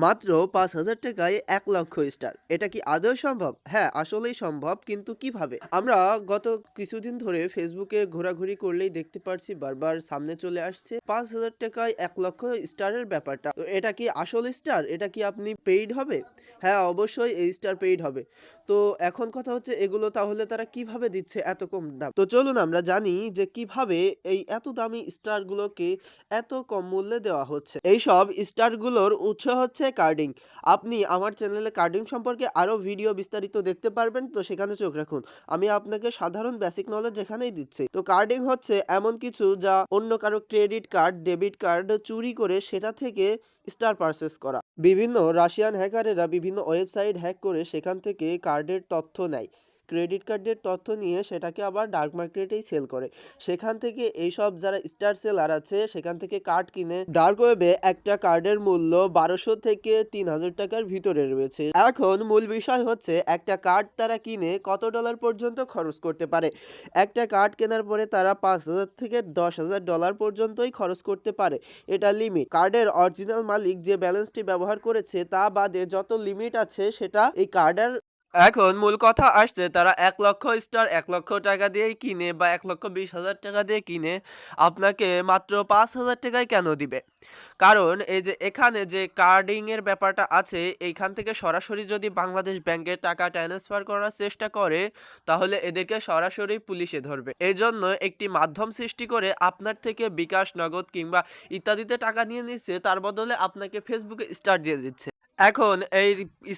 মাত্র ৫,০০০ টাকায় ১,০০,০০০ স্টার। এটা কি আদৌ সম্ভব? হ্যাঁ, আসলেই সম্ভব, কিন্তু কিভাবে? আমরা গত কিছুদিন ধরে ফেসবুকে ঘোরাঘুরি করলেই দেখতে পারছি বারবার সামনে চলে আসছে ৫,০০০ টাকায় ১,০০,০০০ স্টারের ব্যাপারটা। তো এটা কি আসল স্টার? এটা কি আপনি পেইড হবে? হ্যাঁ, অবশ্যই এই স্টার পেইড হবে। তো এখন কথা হচ্ছে এগুলো তাহলে তারা কিভাবে দিচ্ছে এত কম দাম? তো চলুন আমরা জানি যে কিভাবে এই এত দামি স্টারগুলোকে এত কম মূল্যে দেওয়া হচ্ছে। এইসব স্টারগুলোর উৎস হচ্ছে কার্ডিং। আপনি আমার চ্যানেলে কার্ডিং সম্পর্কে আরো ভিডিও বিস্তারিত দেখতে পারবেন, তো সেখানে চোখ রাখুন। আমি আপনাকে সাধারণ বেসিক নলেজ এখানেই দিচ্ছি। তো কার্ডিং হচ্ছে এমন কিছু যা অন্য কারো ক্রেডিট কার্ড, ডেবিট কার্ড চুরি করে সেটা থেকে স্টার পারচেজ করা। বিভিন্ন রাশিয়ান হ্যাকারেরা বিভিন্ন ওয়েবসাইট হ্যাক করে সেখান থেকে কার্ডের তথ্য নেয়। ক্রেডিট কার্ডের তথ্য নিয়ে সেটাকে আবার ডার্ক মার্কেটেই সেল করে। সেখান থেকে এইসব যারা স্টার সেলার আছে সেখান থেকে কার্ড কিনে ডার্ক ওয়েবে একটা কার্ডের মূল্য ১২০০ থেকে ৩,০০০ টাকার ভিতরে রয়েছে। এখন মূল বিষয় হচ্ছে একটা কার্ড তারা কিনে কত ডলার পর্যন্ত খরচ করতে পারে। একটা কার্ড কেনার পরে তারা ৫,০০০ থেকে ১০,০০০ ডলার পর্যন্তই খরচ করতে পারে। এটা লিমিট। কার্ডের অরিজিনাল মালিক যে ব্যালেন্সটি ব্যবহার করেছে তা বাদে যত লিমিট আছে সেটা এই কার্ডের। এখন মূল কথা আসছে তারা ১,০০,০০০ স্টার ১,০০,০০০ টাকা দিয়েই কিনে বা ১,২০,০০০ টাকা দিয়ে কিনে আপনাকে মাত্র ৫,০০০ টাকায় কেন দিবে? কারণ এই যে এখানে যে কার্ডিং এর ব্যাপারটা আছে, এইখান থেকে সরাসরি যদি বাংলাদেশ ব্যাংকে টাকা ট্রান্সফার করার চেষ্টা করে তাহলে এদেরকে সরাসরি পুলিশে ধরবে। এজন্য একটি মাধ্যম সৃষ্টি করে আপনার থেকে বিকাশ, নগদ কিংবা ইত্যাদিতে টাকা নিয়ে নিচ্ছে, তার বদলে আপনাকে ফেসবুকে স্টার দিয়ে দিচ্ছে। এখন এই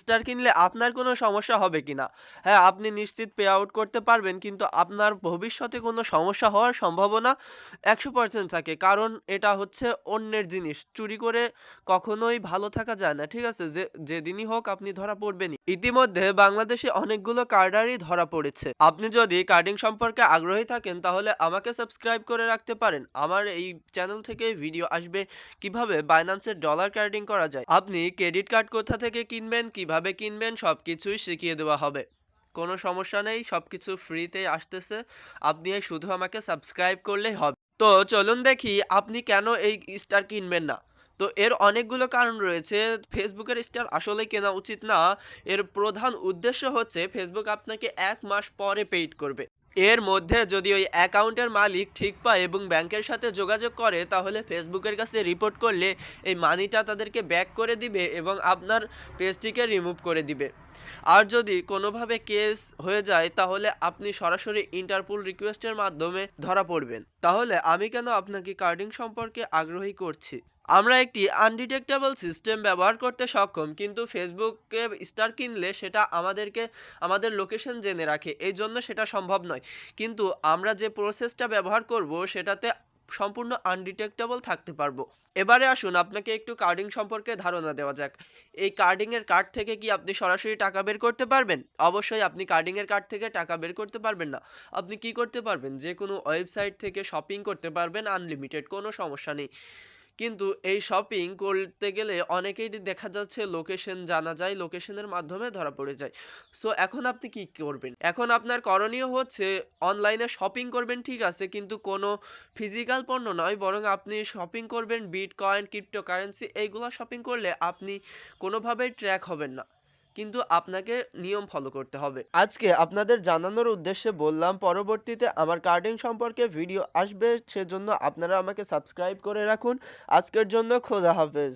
স্টার কিনলে আপনার কোনো সমস্যা হবে কিনা? হ্যাঁ, আপনি নিশ্চিত পে আউট করতে পারবেন, কিন্তু আপনার ভবিষ্যতে কোনো সমস্যা হওয়ার সম্ভাবনা ১০০% থাকে। কারণ এটা হচ্ছে অন্যের জিনিস। চুরি করে কখনোই ভালো থাকা যায় না। ঠিক আছে? যেদিনই হোক আপনি ধরা পড়বেনই। ইতিমধ্যে বাংলাদেশে অনেকগুলো কার্ডারই ধরা পড়েছে। আপনি যদি কার্ডিং সম্পর্কে আগ্রহী থাকেন তাহলে আমাকে সাবস্ক্রাইব করে রাখতে পারেন। আমার এই চ্যানেল থেকে ভিডিও আসবে কিভাবে বাইন্যান্সের ডলার কার্ডিং করা যায়। আপনি ক্রেডিট কার্ড কোথা থেকে কিনবেন, কিভাবে কিনবেন সবকিছুই শিখিয়ে দেওয়া হবে। কোনো সমস্যা নেই, সবকিছু ফ্রিতেই আসতেছে। আপনি শুধু আমাকে সাবস্ক্রাইব করলেই হবে। তো চলুন দেখি আপনি কেন এই স্টার কিনবেন না। তো এর অনেকগুলো কারণ রয়েছে। ফেসবুকের স্টার আসলেই কেনা উচিত না। এর প্রধান উদ্দেশ্য হচ্ছে ফেসবুক আপনাকে ১ মাস পরে পেইড করবে। এর মধ্যে যদি ওই অ্যাকাউন্টের মালিক ঠিক পায় এবং ব্যাংকের সাথে যোগাযোগ করে তাহলে ফেসবুকের কাছে রিপোর্ট করলে এই মানিটা তাদেরকে ব্যাক করে দিবে এবং আপনার পেজটিকে রিমুভ করে দিবে। আর যদি কোনোভাবে কেস হয়ে যায় তাহলে আপনি সরাসরি ইন্টারপোল রিকোয়েস্টের মাধ্যমে ধরা পড়বেন। তাহলে আমি কেন আপনাকে কার্ডিং সম্পর্কে আগ্রহী করছি? আমরা একটি আনডিটেক্টেবল সিস্টেম ব্যবহার করতে সক্ষম, কিন্তু ফেসবুকে স্টার কিনলে সেটা আমাদেরকে আমাদের লোকেশন জেনে রাখে, এই জন্য সেটা সম্ভব নয়। কিন্তু আমরা যে প্রসেসটা ব্যবহার করব সেটাতে সম্পূর্ণ আনডিটেক্টেবল থাকতে পারবো। এবারে আসুন আপনাকে একটু কার্ডিং সম্পর্কে ধারণা দেওয়া যাক। এই কার্ডিংয়ের কার্ড থেকে কি আপনি সরাসরি টাকা বের করতে পারবেন? অবশ্যই আপনি কার্ডিংয়ের কার্ড থেকে টাকা বের করতে পারবেন না। আপনি কি করতে পারবেন? যে কোনো ওয়েবসাইট থেকে শপিং করতে পারবেন আনলিমিটেড, কোনো সমস্যা নেই। কিন্তু এই শপিং করতে গেলে অনেকেই দেখা যাচ্ছে লোকেশন জানা যায়, লোকেশনের মাধ্যমে ধরা পড়ে যায়। সো এখন আপনি কি করবেন? এখন আপনার করণীয় হচ্ছে অনলাইনে শপিং করবেন, ঠিক আছে, কিন্তু কোনো ফিজিক্যাল পণ্য নয়, বরং আপনি শপিং করবেন বিটকয়েন, ক্রিপ্টোকারেন্সি, এইগুলা শপিং করলে আপনি কোনোভাবেই ট্র্যাক হবেন না। কিন্তু আপনাকে নিয়ম ফলো করতে হবে। আজকে আপনাদের জানানোর উদ্দেশ্যে বললাম, পরবর্তীতে আমার কার্ডিং সম্পর্কে ভিডিও আসবে, সেজন্য আপনারা আমাকে সাবস্ক্রাইব করে রাখুন। আজকের জন্য খোদা হাফেজ।